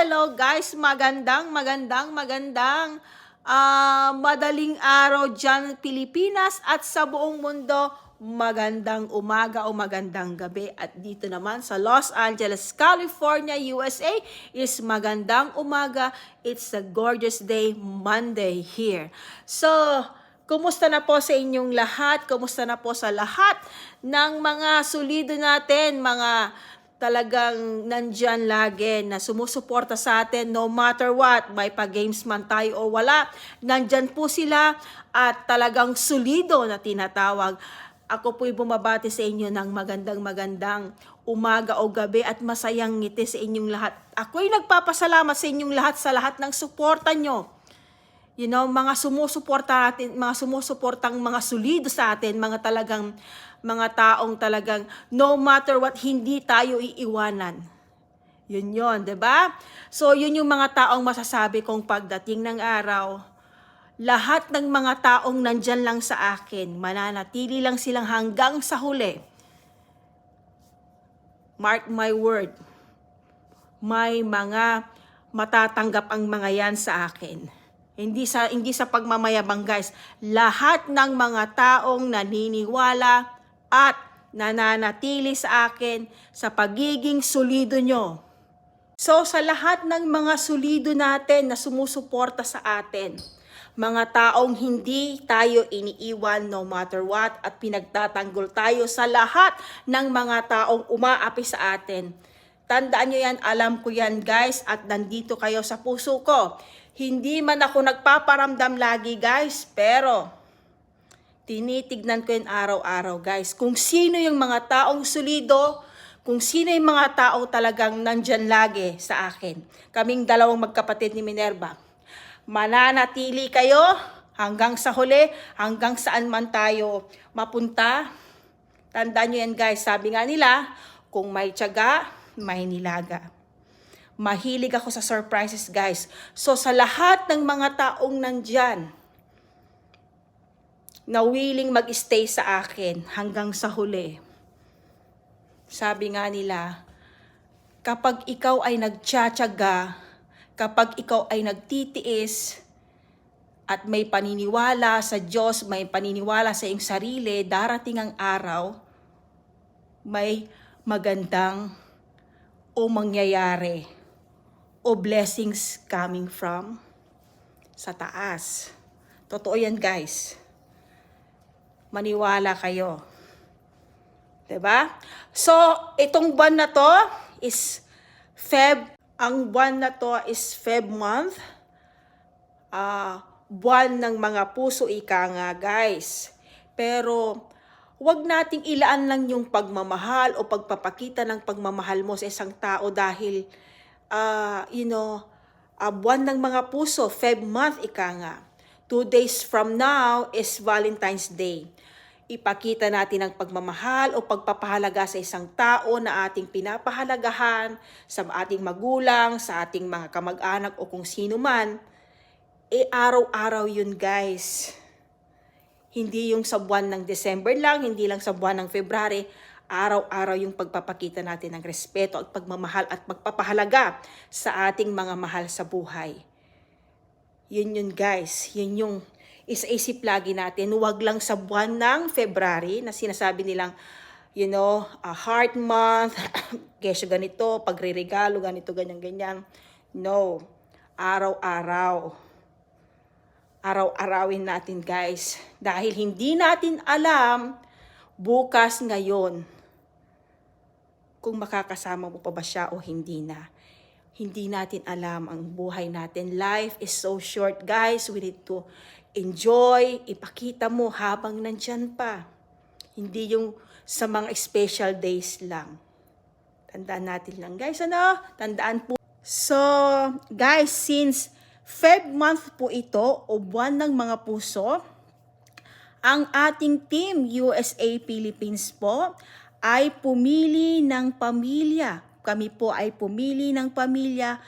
Hello guys, madaling araw dyan Pilipinas at sa buong mundo, magandang umaga o magandang gabi. At dito naman sa Los Angeles, California, USA is magandang umaga. It's a gorgeous day, Monday here. So, kumusta na po sa inyong lahat? Kumusta na po sa lahat ng mga solido natin, mga talagang nandyan lagi na sumusuporta sa atin no matter what, may pa-games man tayo o wala, nandyan po sila at talagang solido na tinatawag. Ako po'y bumabati sa inyo ng magandang umaga o gabi at masayang ngiti sa inyong lahat. Ako'y nagpapasalamat sa inyong lahat sa lahat ng suporta nyo. You know, mga sumusuporta natin, mga sumusuportang mga solido sa atin, mga taong talagang no matter what, hindi tayo iiwanan. Yun, 'di ba? So, yun yung mga taong masasabi kong pagdating ng araw, lahat ng mga taong nandyan lang sa akin, mananatili lang silang hanggang sa huli. Mark my word, may mga matatanggap ang mga yan sa akin. Hindi sa pagmamayabang guys. Lahat ng mga taong naniniwala at nananatili sa akin sa pagiging solido nyo. So sa lahat ng mga solido natin na sumusuporta sa atin, mga taong hindi tayo iniiwan no matter what at pinagtatanggol tayo sa lahat ng mga taong umaapi sa atin. Tandaan nyo yan, alam ko yan guys at nandito kayo sa puso ko. Hindi man ako nagpaparamdam lagi guys, pero tinitignan ko yun araw-araw guys. Kung sino yung mga taong solido, kung sino yung mga tao talagang nandyan lagi sa akin. Kaming dalawang magkapatid ni Minerva. Mananatili kayo hanggang sa huli, hanggang saan man tayo mapunta. Tandaan nyo yan guys, sabi nga nila, kung may tiyaga, may nilaga. Mahilig ako sa surprises guys. So sa lahat ng mga taong nandyan na willing mag-stay sa akin hanggang sa huli, sabi nga nila, kapag ikaw ay nagtsatsaga, kapag ikaw ay nagtitiis at may paniniwala sa Diyos, may paniniwala sa iyong sarili, darating ang araw, may magandang o mangyayari o blessings coming from sa taas. Totoo yan guys. Maniwala kayo. 'Di ba? So, itong buwan na to is Feb. Ang buwan na to is Feb month. Buwan ng mga puso ika nga guys. Pero wag nating ilaan lang yung pagmamahal o pagpapakita ng pagmamahal mo sa isang tao dahil buwan ng mga puso, Feb month ika nga. 2 days from now is Valentine's Day. Ipakita natin ang pagmamahal o pagpapahalaga sa isang tao na ating pinapahalagahan, sa ating magulang, sa ating mga kamag-anak o kung sino man. Araw-araw yun guys. Hindi yung sa buwan ng December lang, hindi lang sa buwan ng February. Araw-araw yung pagpapakita natin ng respeto at pagmamahal at pagpapahalaga sa ating mga mahal sa buhay. Yun guys, yun yung isa-isip lagi natin. Huwag lang sa buwan ng February na sinasabi nilang, a heart month, kesyo ganito, pagre-regalo, ganito, ganyan. No, araw-araw. Araw-arawin natin guys. Dahil hindi natin alam bukas ngayon kung makakasama mo pa ba siya o hindi na. Hindi natin alam ang buhay natin. Life is so short, guys. We need to enjoy. Ipakita mo habang nandyan pa. Hindi yung sa mga special days lang. Tandaan natin lang, guys. Tandaan po. So, guys, since Feb month po ito o buwan ng mga puso, ang ating team USA Philippines po ay pumili ng pamilya. Kami po ay pumili ng pamilya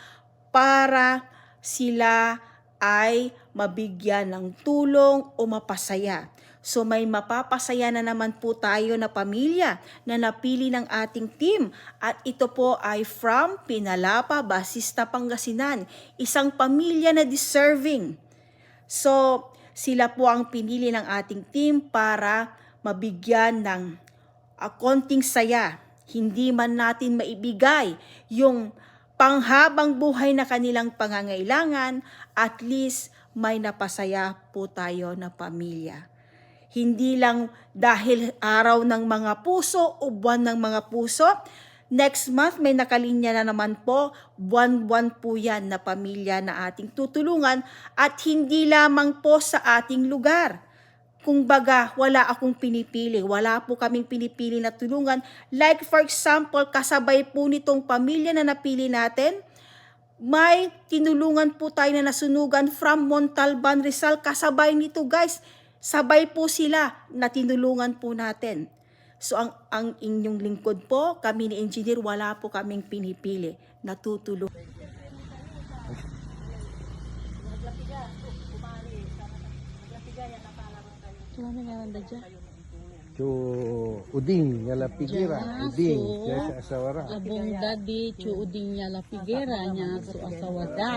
para sila ay mabigyan ng tulong o mapasaya. So may mapapasaya na naman po tayo na pamilya na napili ng ating team. At ito po ay from Pinalapa, Basista, Pangasinan. Isang pamilya na deserving. So sila po ang pinili ng ating team para mabigyan ng konting saya. Hindi man natin maibigay yung panghabang buhay na kanilang pangangailangan, at least may napasaya po tayo na pamilya. Hindi lang dahil araw ng mga puso o buwan ng mga puso. Next month may nakalinya na naman po, buwan-buwan po yan na pamilya na ating tutulungan, at hindi lamang po sa ating lugar. Kung baga, wala akong pinipili, wala po kaming pinipili na tulungan. Like for example, kasabay po nitong pamilya na napili natin, may tinulungan po tayo na nasunugan from Montalban, Rizal. Kasabay nito guys, sabay po sila na tinulungan po natin. So ang inyong lingkod po, kami ni engineer, wala po kaming pinipili, natutulong. Cu uding nga lapigera, uding kaya sa asawara. Abong dadi cu uding nya la figera nya su asawada.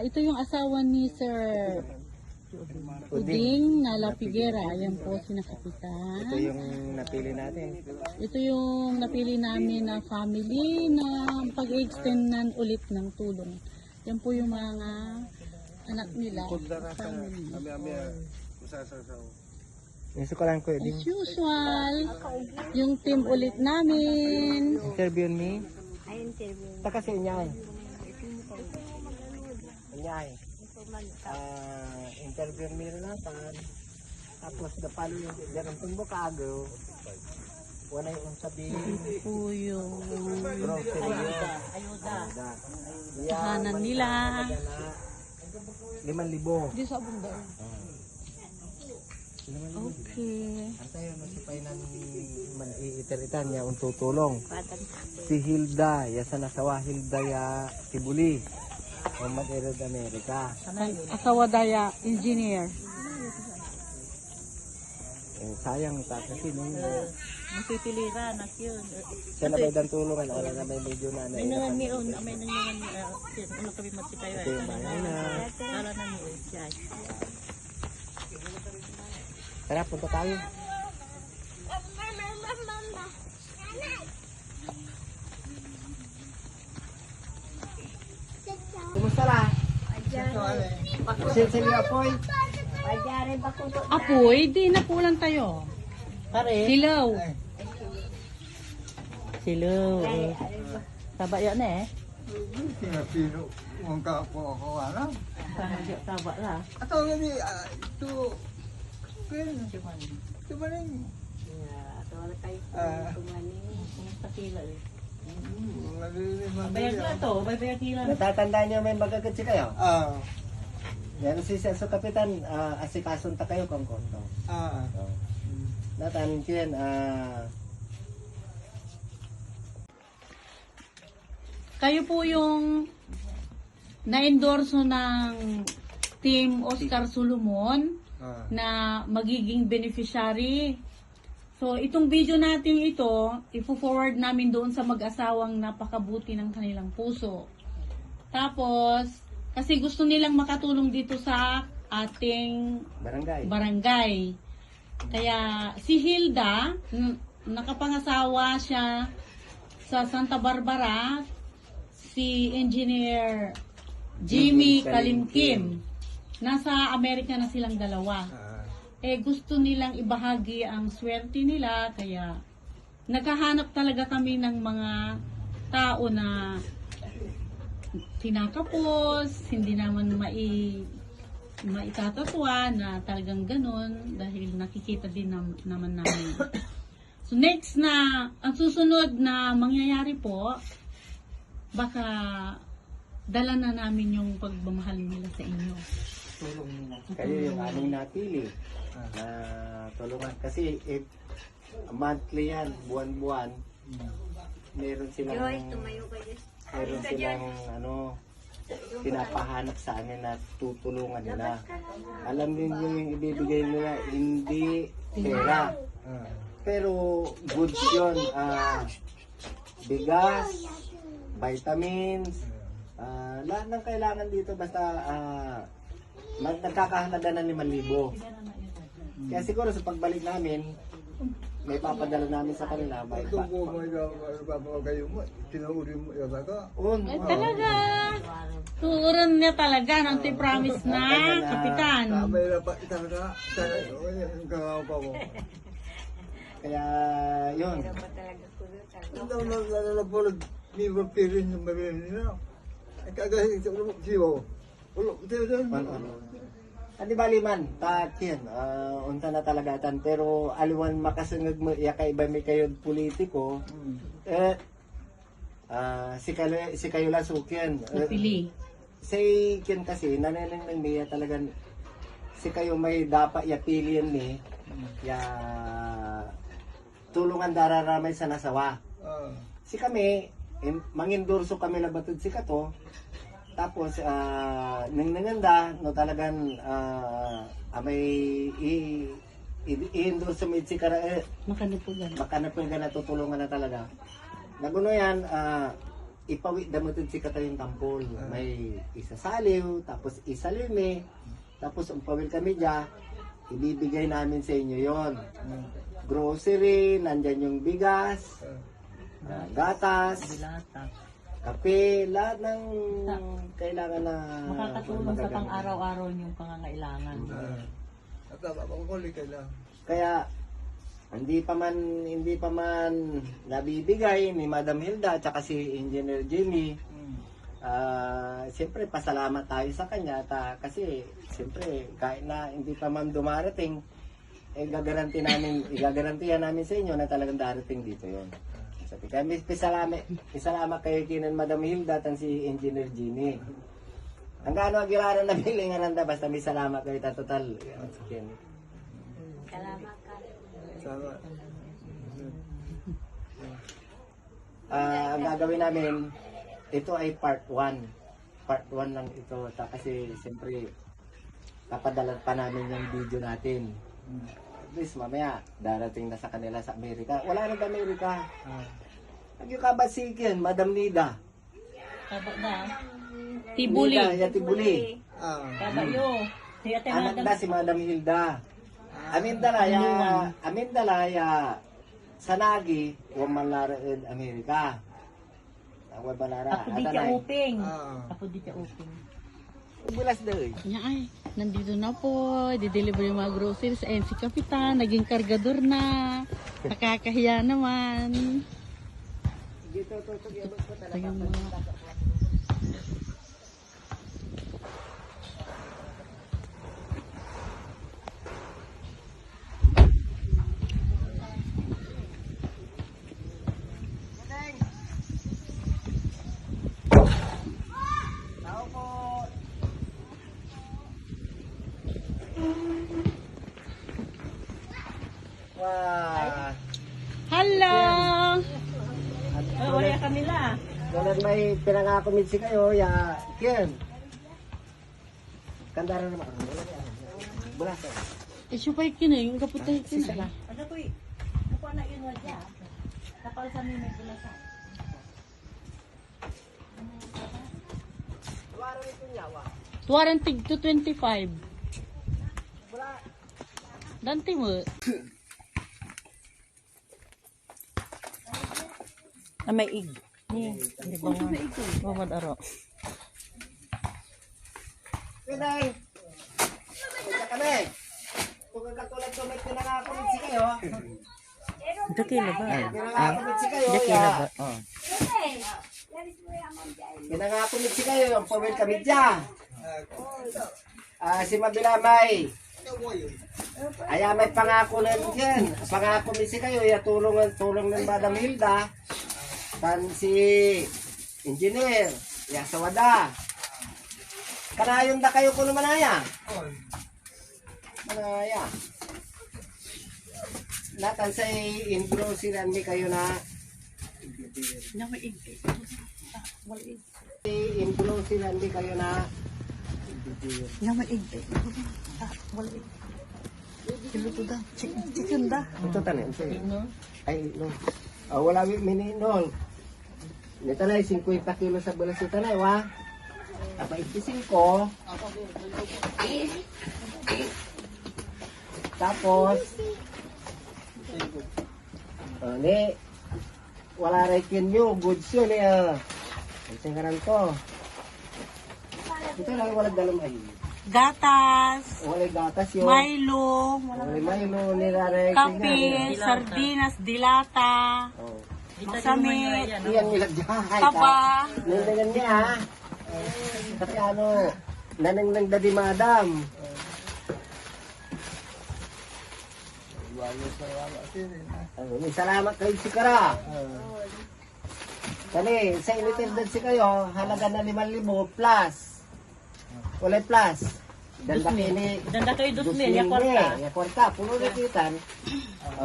Ito yung asawa ni Sir Uding na la figera. Ayan po si nakapitan. Ito yung napili natin. Ito yung napili namin na family na pag-extendan ulit ng tulong. Yan po yung mga anak nila. Family. Iso ko lang ko As usual, yung team ulit namin. interview me. Taka sa inyay. Inyay. Interview me rin natin. Tapos napalo yung ganang tumbo kaago. Wala yung sabihin. Puyo. Ayuda. Tahanan nila. 5,000. Di sa abong daw. Okay. Antay mo si Painan man-iiteritan niya ang tutulong. Si Hilda, ya sa nasawa Hilda ya Tibuli. Mamad Erod Amerika. Asawa daya, engineer. Sayang ta kasi nung Masipilira na yun. siya na ba tulungan wala na may medyo na May nangan ni on, may nangan ni ano kami magsikayo ito yung bahay na. Kala na ni siya. Tara, punta tayo. Kumusta la? Sino apoy? Apoy, di na po lang tayo. Pare. Silaw. Silo. Taba yan eh. Pinapino mong kapo ako, ano? Taba la. Ato nga ni, ito, ito ba rin? Pakila eh. Maliliman Bayag na to, bayag kila. Natatandaan niyo may magagatsi kayo? Yan si Serso Kapitan, asikason ta kayo kung konto. Natanin ko yan, Kayo po yung na-endorso ng Team Oscar Solomon na magiging beneficiary. So, itong video natin ito, ifo-forward namin doon sa mag-asawang napakabuti ng kanilang puso. Tapos, kasi gusto nilang makatulong dito sa ating barangay. Kaya, si Hilda, nakapangasawa siya sa Santa Barbara, si Engineer Jimmy Kalimkim. Nasa Amerika na silang dalawa. Gusto nilang ibahagi ang swerte nila, kaya naghahanap talaga kami ng mga tao na tinakapos, hindi naman maitatatwa na talagang ganun dahil nakikita din naman namin. So next na, ang susunod na mangyayari po, baka dala na namin yung pagmamahal nila sa inyo. kayo yung aming napili na tulungan. Kasi monthly yan, buwan-buwan, meron silang ano, pinapahanap sa amin na tutulungan nila. Alam niyo yung ibibigay nila, hindi pera. Pero goods yun. Bigas, vitamins, lahat ng kailangan dito basta nagkakahalaga na 5,000. Kaya siguro sa pagbalik namin, may papadala namin sa kanila. Ito po may kayo mo, tinuuri mo yung baka. Ay, talaga. Tuuran niya talaga ng promise na, kapitan. Sabay na pa itara, sana yung kakapa mo. Kaya yun. Ito na po may mapirin yung mapirin nila. Ay kagahin sa ulo, siyo. Ulo, siyo doon. Adi baliman, takin, unta na talagatan. Pero aliwan makasungag mo, kay iba may kayo politiko, si kayo lang sukyan. Napili. Say kin kasi, nanalang ng niya talagang, si kayo may dapat yapilian ni, tulungan dararamay sa nasawa. Si kami, mangindurso kami na batid si kato, tapos, nanganganda, no talagang, may i-endorse sa si kara, makanapugan na tutulungan na talaga. Naguno yan, ipawit damutid si kata yung tampol. May isasaliw, tapos isalime, tapos umpawil kami dyan, ibibigay namin sa inyo yon. Grocery, nandyan yung bigas, gatas, kape, lahat ng kailangan na Makakatulong sa pang-araw-araw niyong pangangailangan. At napapakuli ka lang. Kaya hindi pa man nabibigay ni Madam Hilda at saka si Engineer Jimmy. Siyempre pasalamat tayo sa kanya kasi siyempre kahit na hindi pa man dumarating, igagarantihan namin sa inyo na talagang darating dito yon. Kaya pisalamat kayo kinan Madam Hilda at si Engineer Jimmy. Ang gaano agiraran na biling aranda basta may salamat kayo total. Salamat. Ang gagawin namin, ito ay part 1. Part 1 lang ito. Kasi siyempre, kapadala pa namin yung video natin. At least mamaya, darating na sa kanila sa Amerika. Wala na sa Amerika. Nagyukabasikin, Madam Nida. Kaba na. Tibuli. Nida, Tibuli. Kabayo. Anak na si Madam Hilda. Amindalaya, Sanagi, Wamalara in Amerika. Wamalara. Ako di ka uping. Ako di ka uping. Bulas doy. Ay, nandito na po. Di-deliver yung mga groceries. Ayun si Kapitan, naging kargador na. Nakakahiya naman. Dito, Ito yung mga... Tao po. Wah. Hello! Wala kanila. Ganun may pinangakomit si kayo, Ken. Kandara naman. Bulas. Siya pa yung yung kaputay sila. Ano ko eh. Ako na yun wadya. Kapal sa may bulasan. Tuwaran tig to 25. Dante mo. Na may ig. Hindi ba nga? Mamad aro. Pinay. Kaya kami. Kung katulad ko may pinangakomit si kayo. Dakila ba? Pinangakomit si kayo. Pinangakomit si kayo. Ang pawil kami dyan. Si Mabilamay. Ay, may pangako na dyan. Pangako mi si kayo. Tulong ng Madam Hilda. Tan si Engineer. Sa wada. Kanayon da kayo kuno manaya. Manaya. Natan sa in-grocery mi kayo na Na maigi. I-influence sila, hindi kayo na Na maigi. Wala. Kiluto da. Chicken da. ito tanin. Ay, no. Wala mininol. Nito na 50 kilo sa bulas ito na, wa? Apa 25. Tapos, ni, wala rekin nyo, goods yun eh. Ang singaran to. Ito lang wala dalam ay. Gatas. Wala gatas yun. Milo. Wala Milo, nirarekin Kape. Sardinas. Dilata. Oh. Masamit. Iyan nilagyahay Taba. Nandangan niya ha. Kasi ano, nanang dadi madam. May salamat kayo si Kara. Kani, sa initildad si kayo, halaga na 5,000 plus. Wala plus. Danda kini. Danda kayo 2,000, Ya kwarta, puno na kitan.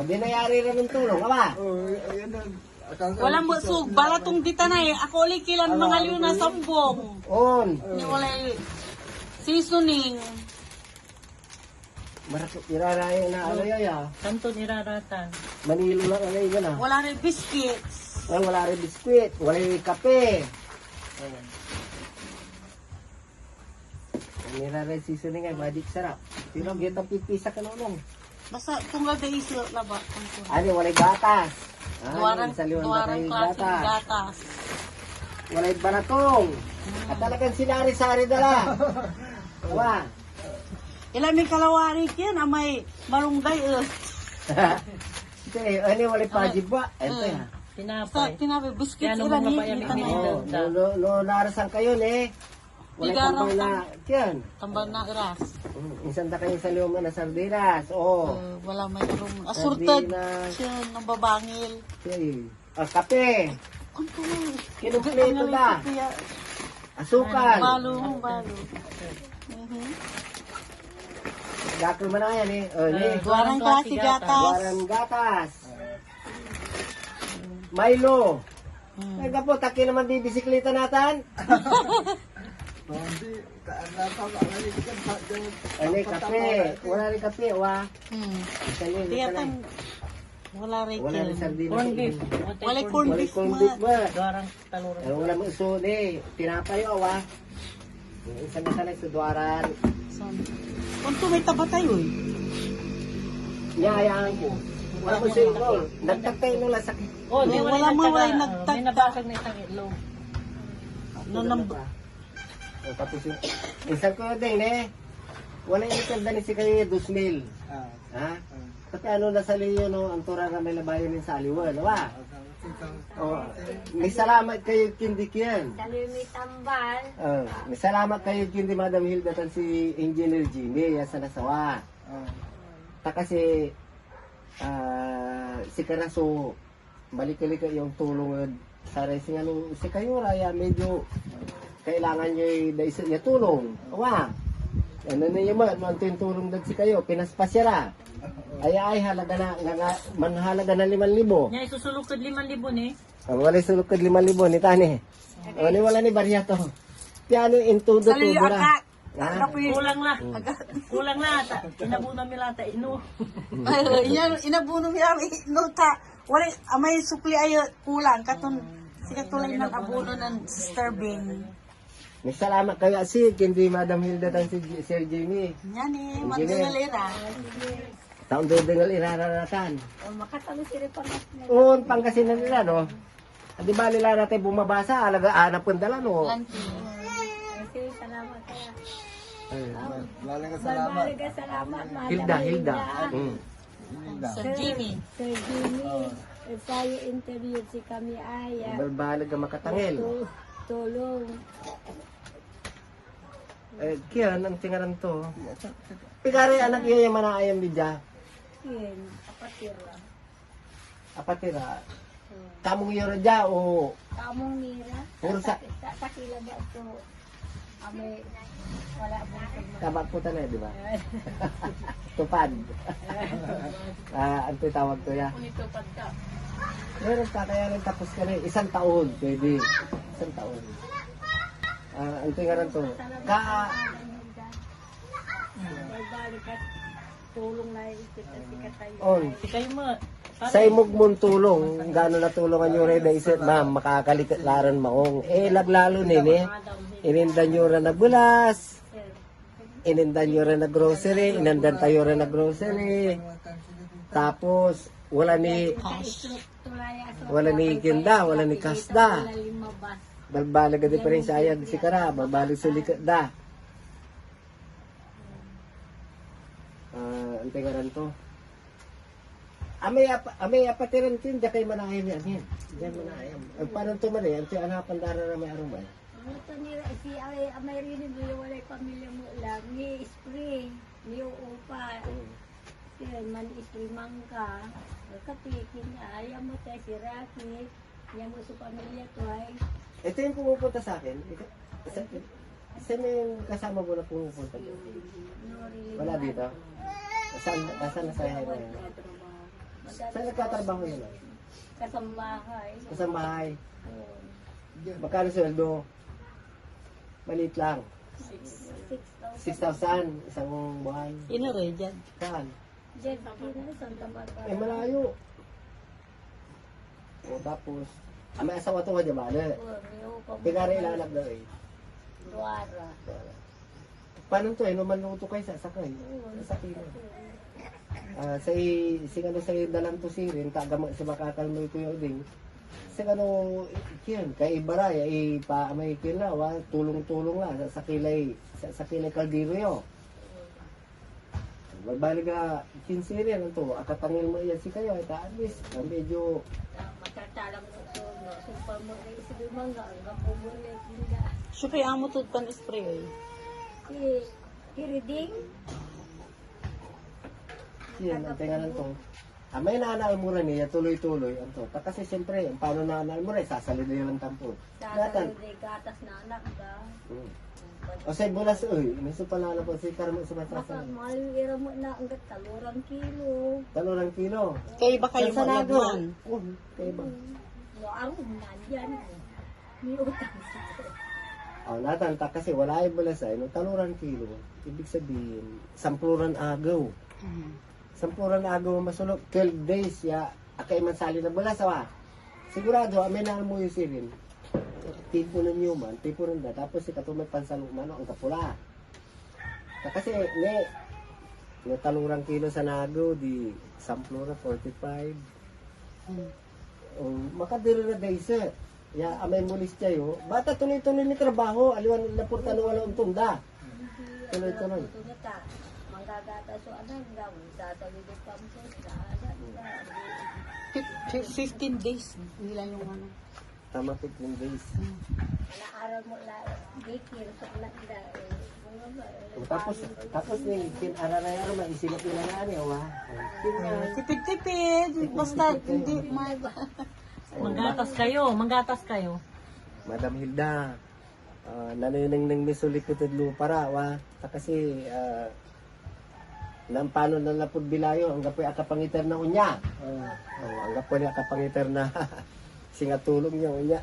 Dinayari rin ng tulong, ama. Walang busog. Balatong dita na eh. Ako ulit kilan mga liw na sambong. On. Ni walay seasoning. Marakot irarayo na ano yaya. Kanto niraratan. Manilo lang ano yun ah. Wala rin biscuits. Wala rin biskwit, wala rin kape. Niraray seasoning ay madik sarap. Pero kita pipisa ka nung. Basta tunggal da iso laba. Ano, wala gatas. Duwarang Duwarang klaseng gatas. Wala baratong. At talagang sinari-sari dala. Diba? Ilan may kalawari yan. Amay marunggay. Ito eh, ano wala pajib ba? Ito eh. Sa Tinapay. tinabi, biscuits Yan ang ilan mga eh. bayamik Kita na nila. Oh, no narasan kayo eh. Wala Bigarang tambay na, yan. Tambal na iras. Isang kayo sa luma na sardinas. Oh. Wala may arum. Asurtad. Sardinas. Siya ng babangil. Okay. Kape. Kunto. Kinumpleto ba? Asukal. Balo. Gato man na yan eh. Duwarang klase gatas. Duwarang gatas. Milo. Ay po, taki naman di bisikleta natin. Ano kape? Wala rin kape, wa. Tiyatan. Wala rin Wala rin sardinas. Corn beef. Wala corn Wala beef kong beef ba? Garang taluro. Wala mo iso ni. Tinapay o wa. Isa na sanay sa duwaran. Kunto may taba tayo eh. Niyayaan ko. Wala mo sa roll. Nagtagtay nung lasakit. Oh, di Wala mo, wala May nagtagta. nabasag na isang itlog. Tapos yung isang ko din eh. Wala yung ikalda si kayo 2,000. Ha? Kasi ano nasa liyo no, ang tura na may labayon din sa aliwan, ba? Oh, may salamat kayo kindi kiyan. Dali may tambal. May salamat kayo kindi Madam Hilda tan si Engineer Jimmy sa nasawa. Ta kasi si Karaso balik-balik yung tulong sa racing ano si kayo raya medyo kailangan nyo niya tulong. Wa. Ano na yung man tulong dag si kayo pinaspasya ra. Ay halaga na nga manhalaga na 5,000. Nya isusulukod 5,000 ni. Ang wala sulukod 5,000 ni tani. Ano wala ni baryato. Piano into the Sali tubura. akak. Kulang na. Kulang na. Inabunan mi lata ino. Ay, inabuno mi ang nota. Wala amay sukli ayo kulang katon sika tulay ng abuno ng Sister Bing. May salamat kayo si kindi Madam Hilda tan si Sir Jimmy. Yan eh, Engineer. magdalira. Taon dodengal irararatan. Makatalo sila pa mas na. Un Pangasinan nila no. Di ba nila natin bumabasa alaga anak pun dala no. Lanti. Sige, salamat kaya. Lalang ka salamat. Baliga salamat, Madam Hilda. Sir Jimmy. Sir Jimmy, tayo interview si kami ay Balbalag ka makatangil. tulong. Kiyan ang tingaran to. Pigari anak iya yung manaayam di dya. Yan, kapatira. Apatira. Kamong yoro dya o Kamong mira. puro sa Takila ba ito? Amay, wala mo sa kabak po tanay, di ba? Tupad. Ang tawag to ya. Kunito pagka. Meron kakayanin tapos ka rin. 1 taon, pwede. 1 taon. Ang tingaran to. Balik at tulong na sikat tayo. On. Kayo mo, Sa imog mong tulong, gano'n na tulungan nyo rin na isip, ma'am, makakaliklaran maong. Laglalo nini, inindan nyo rin na bulas, inindan nyo rin na grocery, inandan tayo rin na grocery. Tapos, wala ni kinda, wala ni kasda. Balbalag ka diferensya yan si kara, balbalag sa likod da. Ang tingaran to. Amay apatiran tin, diya kayo manayam yan. Diyan manayam. Paano ito man eh? Ang anapan dara na may arumay. Ito nila, si Amay rin yung walay pamilya mo lang. Ni spring, ni upa. Sila man spring mangka. Kapikin niya, ayaw mo tayo si Rocky. Niya mo sa pamilya to ay. Ito yung pumupunta sa akin. Saan yung kasama mo na pumupunta? Wala dito? Saan na sa na yun? Saan nagtatrabaho yun? Kasambahay. Sa bahay. Magkano sweldo? Maliit lang. 6,000 isang buwan. Inuroy dyan. Saan? Diyan, Santa Barbara. Malayo. O tapos, may asawa to ka dyan ba? Tigara ilalab na eh. Duara. Paano to eh? Numaluto kayo sa sakay. Sa sakay na. Sa dalam to sirin, tagama sa makakalmo ito yung ding. Sa kiyan, kay Ibaray, ay paamay kila, tulong-tulong la, sa kilay kaldero yun. Magbalik ka, kinsirin, ito, akatangil mo yan si kayo, at at least, medyo, Matatalang mo ito, no? Sumpal mo na isa yung mga, hanggang pumulit nila. Siya kaya mo ito pan spray. Hiriding, yan, ang tingalan to. May naanal mo rin niya, tuloy-tuloy, anto. Kasi siyempre, paano naanal mo rin, sasalid na yung tampon. sa gatas na anak ka. O sa bulas, uy, miso pala na po, si Karamo sa Baka matasan. malira mo na ang talurang kilo. Talurang kilo. Kayo ba kayo malagman? Kaya ba? Wow, nandyan. May utang Natanta kasi wala yung bulasay, no, talurang kilo. Ibig sabihin, 10 agaw. 10 agaw masulok, 12 days, ya, akay man sali na bulas, awa. Sigurado, may mo yung sirin. Tipo ng human, tipo ng da, tapos si katumay pansaluman, ang kapula. Kasi, may talurang kilo sa nagaw, di 10 45. Makadiro na days, ya, amay mulis kayo. Bata tuloy-tuloy ni trabaho, aliwan na po wala ang tunda. Tuloy-tuloy. Manggagata so anak daw, tatawid pa mo sa anak. 15 days nila yung ano. Tama 15 days. Naaral mo la, dikir sa anak da. Tapos ni kinararayaro maisilap nila na niya, wa. Tipid-tipid. Basta hindi manggatas kayo. Madam Hilda, nanayunang nang misulik ko lupa ra, wa. Kasi, nang paano na napod bilayo, ang gapoy akapangiter na unya. Ang gapoy akapangiter na singatulong niya unya.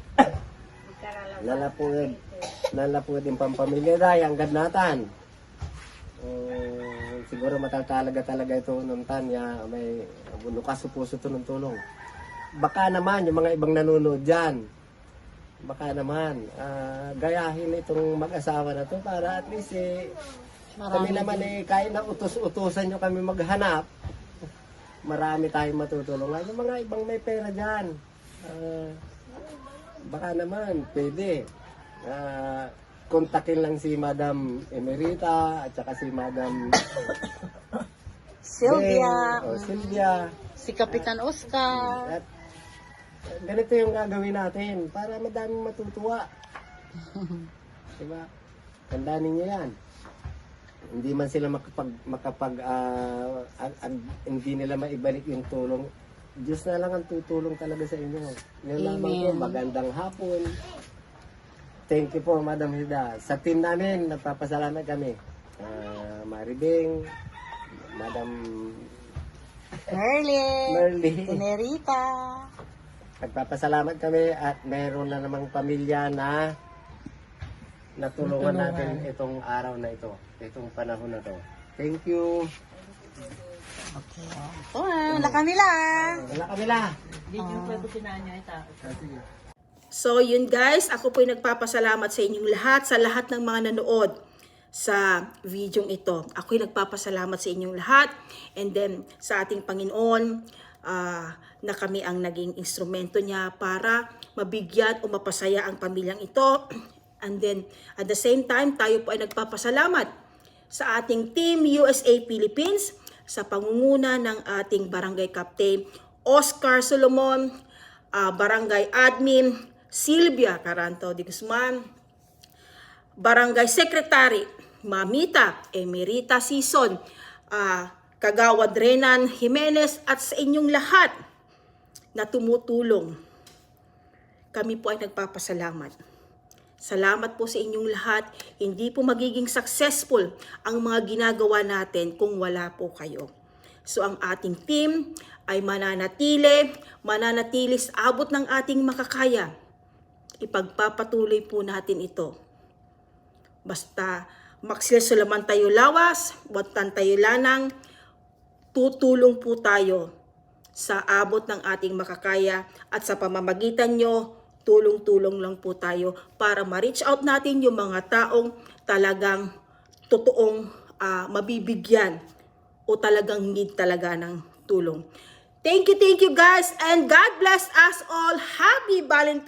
Nalapod yung pampamilya ray, ang gadnatan. Siguro talaga ito nung tanya, may lukas puso ito ng tulong. Baka naman yung mga ibang nanonood dyan, baka naman gayahin itong mag-asawa na to para at least kami naman kahit na utos-utusan nyo kami maghanap, marami tayong matutulungan. Yung mga ibang may pera dyan, baka naman pwede. Kontakin lang si Madam Emerita at saka si Madam Sylvia, Si Kapitan Oscar. at ganito yung gagawin natin para madaming matutuwa. Diba? Tandaan ninyo yan. Hindi man sila hindi nila maibalik yung tulong. Diyos na lang ang tutulong talaga sa inyo. Nalaman ko, magandang hapon. Thank you po, Madam Hilda. Sa team namin, nagpapasalamat kami. Maribing, Madam Merle. Merly. Tenerita. Nagpapasalamat kami at mayroon na namang pamilya na natulungan natin itong araw na ito, itong panahon na to. Thank you. Wala kanila. Wala kanila. So yun guys, ako po'y nagpapasalamat sa inyong lahat, sa lahat ng mga nanood sa video ito. Ako'y nagpapasalamat sa inyong lahat, and then sa ating Panginoon na kami ang naging instrumento niya para mabigyan o mapasaya ang pamilyang ito. And then at the same time, tayo po ay nagpapasalamat sa ating Team USA Philippines sa pangunguna ng ating Barangay Captain Oscar Solomon, Barangay Admin Silvia Caranto de Guzman, Barangay Secretary Mamita Emerita Sison, Kagawad Renan Jimenez, at sa inyong lahat na tumutulong. Kami po ay nagpapasalamat. Salamat po sa inyong lahat. Hindi po magiging successful ang mga ginagawa natin kung wala po kayo. So ang ating team ay mananatili sa abot ng ating makakaya. Ipagpapatuloy po natin ito. Basta maksilsulaman tayo lawas, watan tayo lanang, tutulong po tayo sa abot ng ating makakaya, at sa pamamagitan nyo, tulong-tulong lang po tayo para ma-reach out natin yung mga taong talagang totoong mabibigyan o talagang need talaga ng tulong. Thank you guys, and God bless us all. Happy Valentine's